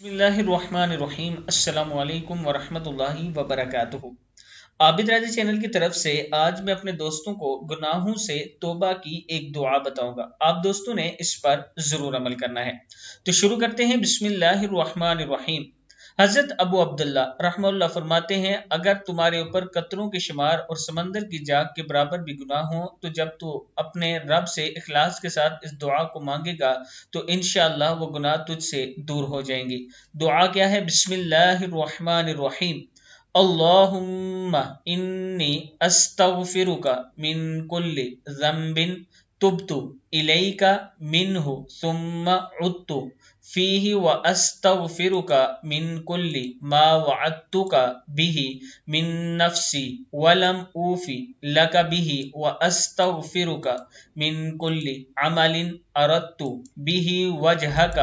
بسم اللہ الرحمن الرحیم۔ السلام علیکم ورحمۃ اللہ وبرکاتہ۔ عابد راضی چینل کی طرف سے آج میں اپنے دوستوں کو گناہوں سے توبہ کی ایک دعا بتاؤں گا۔ آپ دوستوں نے اس پر ضرور عمل کرنا ہے۔ تو شروع کرتے ہیں۔ بسم اللہ الرحمن الرحیم۔ حضرت ابو عبداللہ رحمہ اللہ فرماتے ہیں، اگر تمہارے اوپر قطروں کے شمار اور سمندر کی جاگ کے برابر بھی گناہ ہوں تو جب تو اپنے رب سے اخلاص کے ساتھ اس دعا کو مانگے گا تو انشاءاللہ وہ گناہ تجھ سے دور ہو جائیں گے۔ دعا کیا ہے؟ بسم اللہ الرحمن الرحیم۔ اللہم انی استغفرک من کل ذنب تبت الیک منہ ثم عدت فیہ واستغفرک من کل ما وعدتک بہ من نفسی ولم اوفی لک بہ واستغفرک من کل عمل اردت بہ وجہک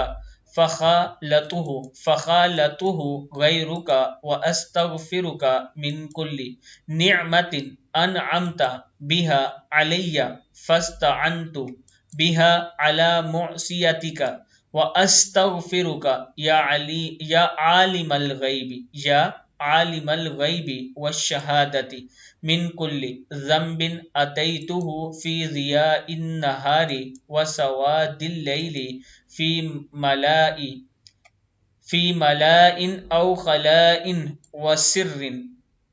فخالتہ غیرک واستغفرک من کل نعمت انعمت بہا علی فاستعنت بہا علی معصیتک واستغفرک یا عالم الغیب والشہادۃ من کل ذنب اتیتہ فی ضیاء النہار وسواد اللیل فی ملاء او خلاء وسر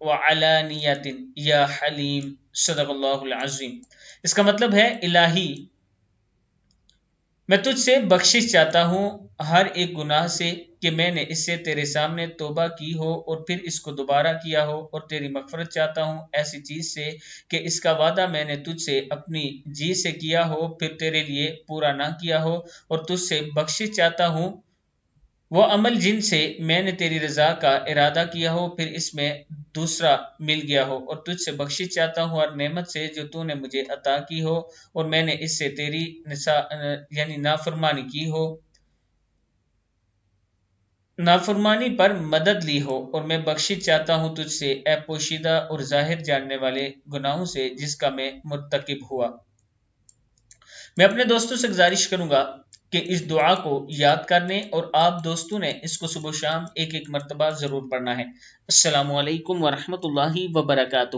وعلانیۃ یا حلیم۔ صدق اللہ العظیم۔ اس کا مطلب ہے، الہی میں تجھ سے بخشش چاہتا ہوں ہر ایک گناہ سے کہ میں نے اس سے تیرے سامنے توبہ کی ہو اور پھر اس کو دوبارہ کیا ہو، اور تیری مغفرت چاہتا ہوں ایسی چیز سے کہ اس کا وعدہ میں نے تجھ سے اپنی جی سے کیا ہو پھر تیرے لیے پورا نہ کیا ہو، اور تجھ سے بخشش چاہتا ہوں وہ عمل جن سے میں نے تیری رضا کا ارادہ کیا ہو پھر اس میں دوسرا مل گیا ہو، اور تجھ سے بخشش چاہتا ہوں ہر نعمت سے جو تو نے مجھے عطا کی ہو اور میں نے اس سے تیری نافرمانی پر مدد لی ہو، اور میں بخشش چاہتا ہوں تجھ سے اے پوشیدہ اور ظاہر جاننے والے گناہوں سے جس کا میں مرتکب ہوا۔ میں اپنے دوستوں سے گزارش کروں گا کہ اس دعا کو یاد کرنے، اور آپ دوستوں نے اس کو صبح و شام ایک مرتبہ ضرور پڑھنا ہے۔ السلام علیکم ورحمۃ اللہ وبرکاتہ۔